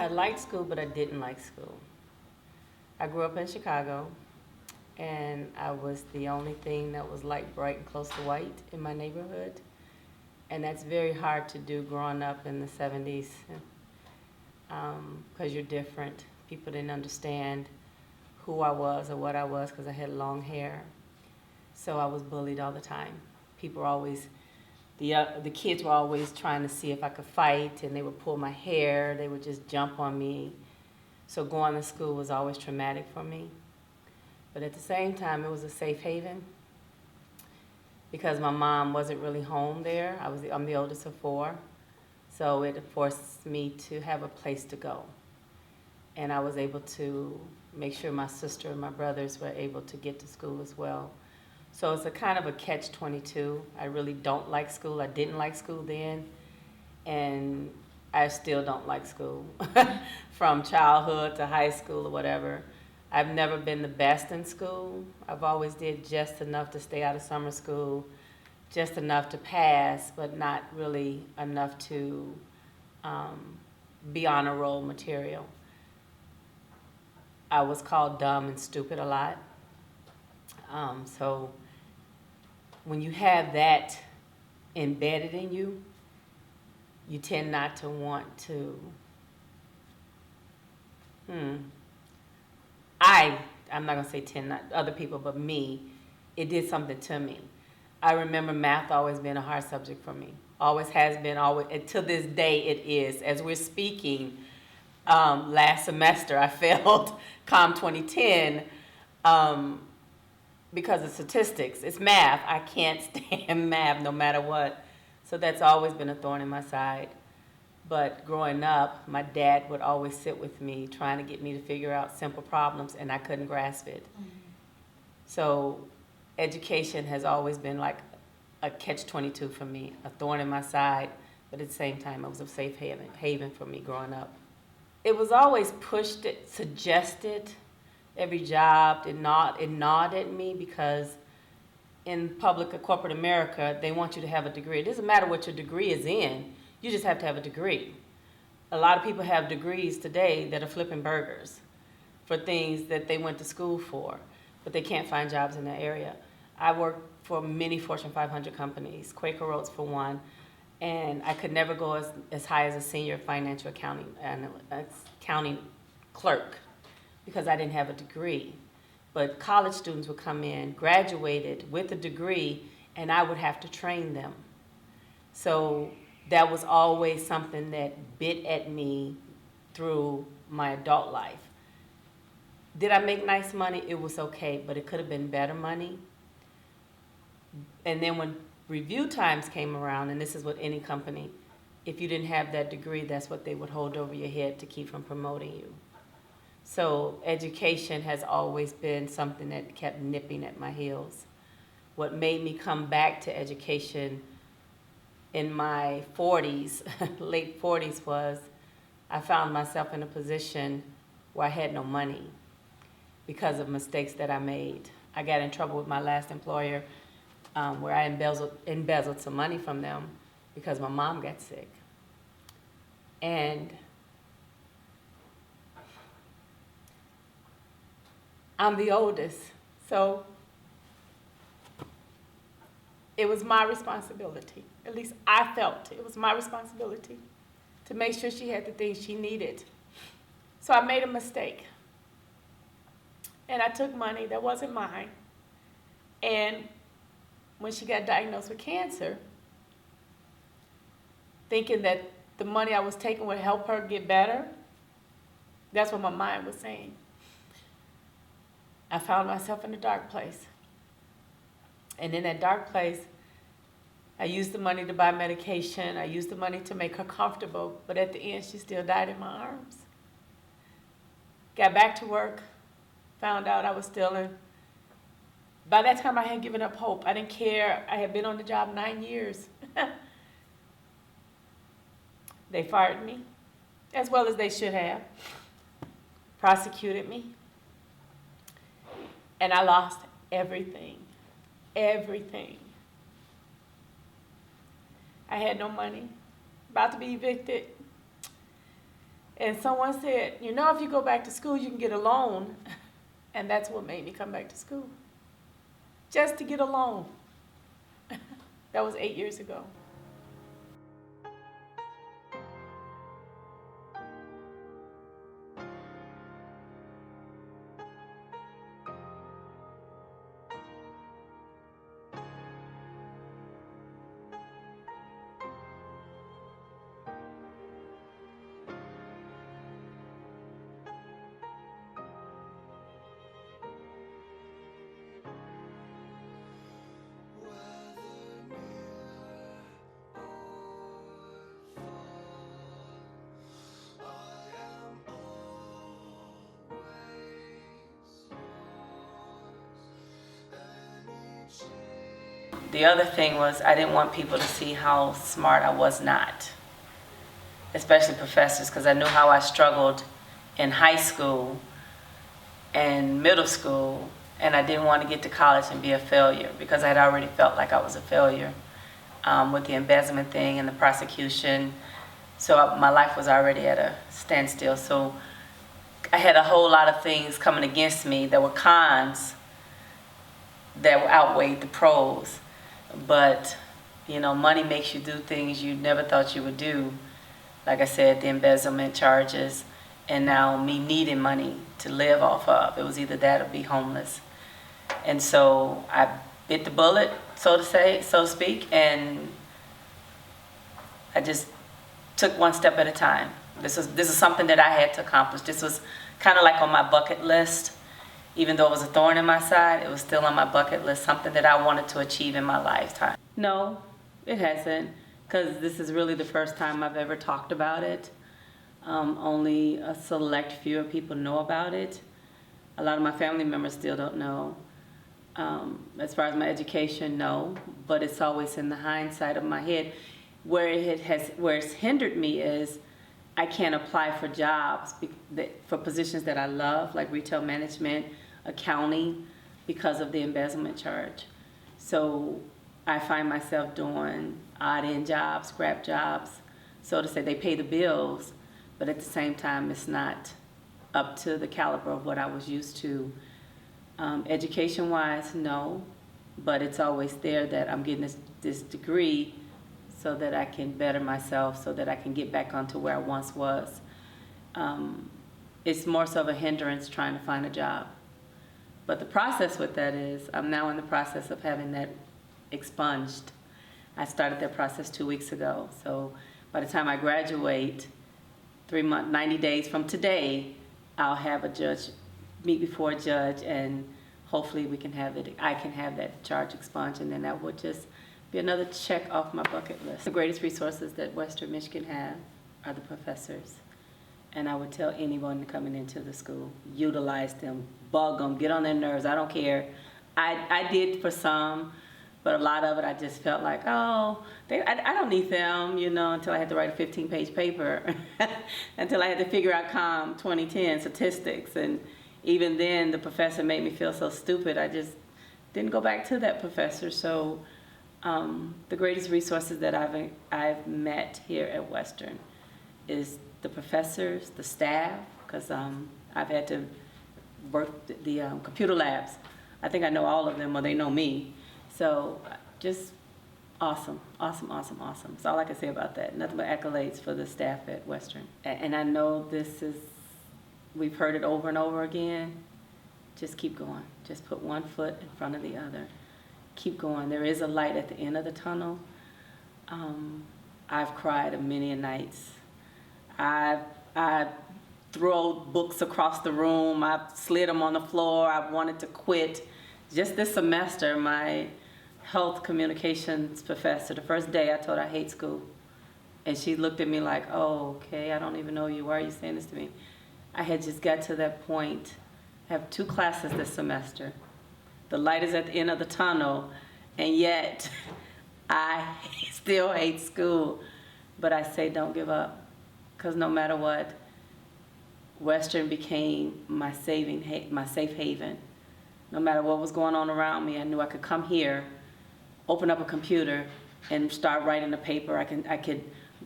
I liked school, but I didn't like school. I grew up in Chicago, and I was the only thing that was light, bright, and close to white in my neighborhood. And that's very hard to do growing up in the 70s because you're different. People didn't understand who I was or what I was because I had long hair. So I was bullied all the time. People were always, the kids were always trying to see if I could fight, and they would pull my hair. They would just jump on me. So going to school was always traumatic for me. But at the same time, it was a safe haven because my mom wasn't really home there. I'm the oldest of four, so it forced me to have a place to go. And I was able to make sure my sister and my brothers were able to get to school as well. So it's a kind of a catch-22. I really don't like school. I didn't like school then, and I still don't like school from childhood to high school or whatever. I've never been the best in school. I've always did just enough to stay out of summer school, just enough to pass, but not really enough to be honor roll material. I was called dumb and stupid a lot. So when you have that embedded in you, you tend not to want to, I'm not gonna say tend, not other people, but me, it did something to me. I remember math always being a hard subject for me. Always has been, always, and to this day it is. As we're speaking, last semester I failed COM 2010 because of statistics. It's math. I can't stand math no matter what. So that's always been a thorn in my side. But growing up, my dad would always sit with me trying to get me to figure out simple problems, and I couldn't grasp it. Mm-hmm. So education has always been like a catch-22 for me, a thorn in my side, but at the same time, it was a safe haven for me growing up. It was always pushed, suggested, every job, it gnawed at me because in public or corporate America, they want you to have a degree. It doesn't matter what your degree is in, you just have to have a degree. A lot of people have degrees today that are flipping burgers for things that they went to school for, but they can't find jobs in that area. I worked for many Fortune 500 companies, Quaker Oats for one, and I could never go as high as a senior financial accounting clerk because I didn't have a degree. But college students would come in, graduated with a degree, and I would have to train them. So that was always something that bit at me through my adult life. Did I make nice money? It was okay, but it could have been better money. And then when review times came around, and this is what any company, if you didn't have that degree, that's what they would hold over your head to keep from promoting you. So education has always been something that kept nipping at my heels. What made me come back to education in my 40s, late 40s, was I found myself in a position where I had no money because of mistakes that I made. I got in trouble with my last employer where I embezzled some money from them because my mom got sick. And I'm the oldest, so it was my responsibility. At least I felt it was my responsibility to make sure she had the things she needed. So I made a mistake. And I took money that wasn't mine. And when she got diagnosed with cancer, thinking that the money I was taking would help her get better, that's what my mind was saying. I found myself in a dark place. And in that dark place, I used the money to buy medication. I used the money to make her comfortable. But at the end, she still died in my arms. Got back to work, found out I was stealing. By that time, I had given up hope. I didn't care. I had been on the job 9 years. They fired me, as well as they should have. Prosecuted me. And I lost everything. Everything. I had no money. About to be evicted. And someone said, you know, if you go back to school, you can get a loan. And that's what made me come back to school. Just to get a loan. That was 8 years ago. The other thing was I didn't want people to see how smart I was not, especially professors, because I knew how I struggled in high school and middle school, and I didn't want to get to college and be a failure because I had already felt like I was a failure with the embezzlement thing and the prosecution. So my life was already at a standstill. So I had a whole lot of things coming against me that were cons that outweighed the pros. But, you know, money makes you do things you never thought you would do. Like I said, the embezzlement charges, and now me needing money to live off of. It was either that or be homeless. And so I bit the bullet, so to speak, and I just took one step at a time. This is something that I had to accomplish. This was kind of like on my bucket list. Even though it was a thorn in my side, it was still on my bucket list, something that I wanted to achieve in my lifetime. No, it hasn't, because this is really the first time I've ever talked about it. Only a select few people know about it. A lot of my family members still don't know. As far as my education, no, but it's always in the hindsight of my head. Where it's hindered me is I can't apply for jobs, for positions that I love, like retail management, accounting, because of the embezzlement charge. So I find myself doing odd-end jobs, scrap jobs, so to say. They pay the bills, but at the same time, it's not up to the caliber of what I was used to. Education-wise, no, but it's always there that I'm getting this degree so that I can better myself, so that I can get back onto where I once was. It's more so of a hindrance trying to find a job. But the process with that is I'm now in the process of having that expunged. I started that process 2 weeks ago. So by the time I graduate, 90 days from today, I'll have a judge, meet before a judge, and hopefully I can have that charge expunged, and then that would just be another check off my bucket list. The greatest resources that Western Michigan have are the professors. And I would tell anyone coming into the school, utilize them, bug them, get on their nerves, I don't care. I did for some, but a lot of it I just felt like, I don't need them, until I had to write a 15-page paper, until I had to figure out COM 2010 statistics. And even then, the professor made me feel so stupid, I just didn't go back to that professor. So the greatest resources that I've met here at Western is the professors, the staff, because I've had to work the computer labs. I think I know all of them, or they know me. So just awesome, awesome, awesome, awesome. That's all I can say about that. Nothing but accolades for the staff at Western. And I know we've heard it over and over again. Just keep going. Just put one foot in front of the other. Keep going. There is a light at the end of the tunnel. I've cried many a nights. I've thrown books across the room. I've slid them on the floor. I've wanted to quit. Just this semester, my health communications professor, the first day I told her I hate school. And she looked at me like, oh, okay, I don't even know you. Why are you saying this to me? I had just got to that point. I have 2 classes this semester. The light is at the end of the tunnel, and yet I still hate school. But I say don't give up, because no matter what, Western became my safe haven. No matter what was going on around me, I knew I could come here, open up a computer, and start writing a paper. I could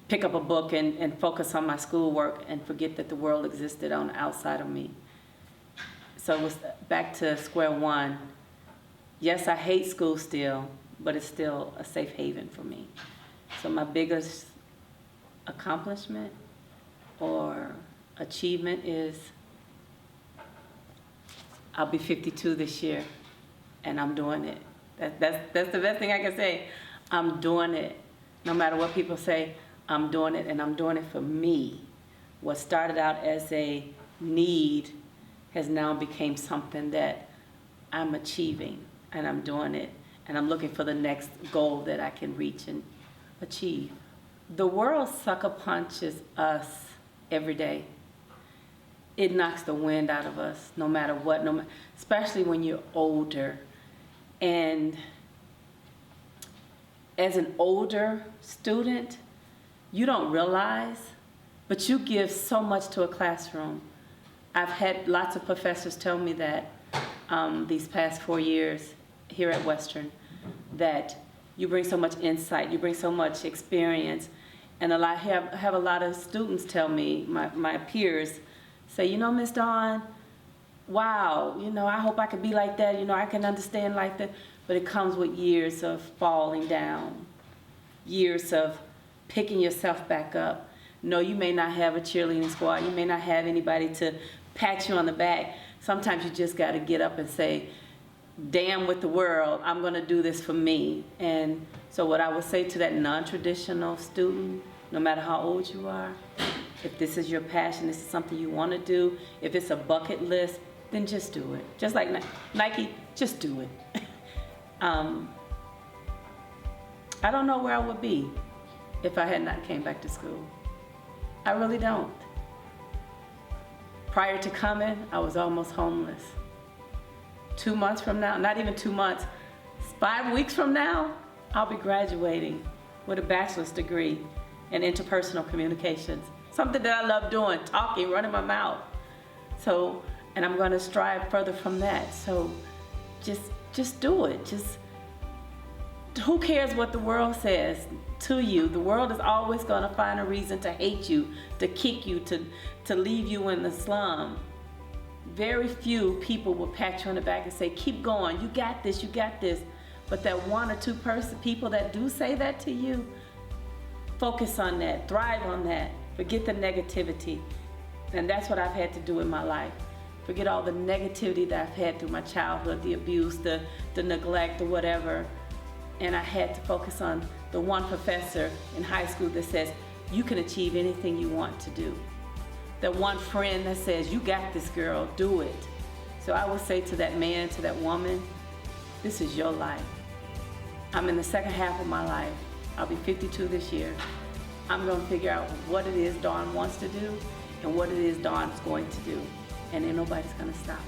pick up a book and focus on my schoolwork and forget that the world existed on the outside of me. So it was back to square one. Yes, I hate school still, but it's still a safe haven for me. So my biggest accomplishment or achievement is I'll be 52 this year, and I'm doing it. That's the best thing I can say. I'm doing it. No matter what people say, I'm doing it, and I'm doing it for me. What started out as a need has now become something that I'm achieving, and I'm doing it, and I'm looking for the next goal that I can reach and achieve. The world sucker punches us every day. It knocks the wind out of us, no matter what, especially when you're older. And as an older student, you don't realize, but you give so much to a classroom. I've had lots of professors tell me that these past 4 years here at Western, that you bring so much insight, you bring so much experience. And I have a lot of students tell me, my peers, say, you know, Miss Dawn, wow, you know, I hope I could be like that, you know, I can understand like that. But it comes with years of falling down, years of picking yourself back up. No, you may not have a cheerleading squad, you may not have anybody to pat you on the back. Sometimes you just got to get up and say, damn with the world, I'm going to do this for me. And so what I would say to that non-traditional student, no matter how old you are, if this is your passion, this is something you want to do, if it's a bucket list, then just do it. Just like Nike, just do it. I don't know where I would be if I had not came back to school. I really don't. Prior to coming, I was almost homeless. 2 months from now, not even 2 months, 5 weeks from now, I'll be graduating with a bachelor's degree in interpersonal communications. Something that I love doing, talking, running my mouth. So, and I'm going to strive further from that. So just do it. Just, who cares what the world says to you? The world is always going to find a reason to hate you, to kick you, to leave you in the slum. Very few people will pat you on the back and say, keep going, you got this, you got this. But that one or two people that do say that to you, focus on that, thrive on that, forget the negativity. And that's what I've had to do in my life. Forget all the negativity that I've had through my childhood, the abuse, the neglect, or whatever. And I had to focus on the one professor in high school that says, you can achieve anything you want to do. That one friend that says, you got this, girl, do it. So I would say to that man, to that woman, this is your life. I'm in the second half of my life. I'll be 52 this year. I'm going to figure out what it is Dawn wants to do and what it is Dawn's going to do. And ain't nobody's going to stop me.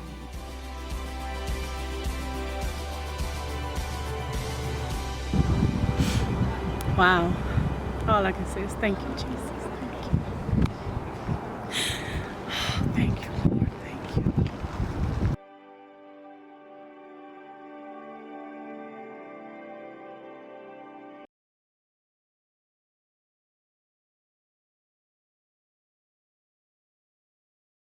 Wow. All I can say is thank you, Jesus.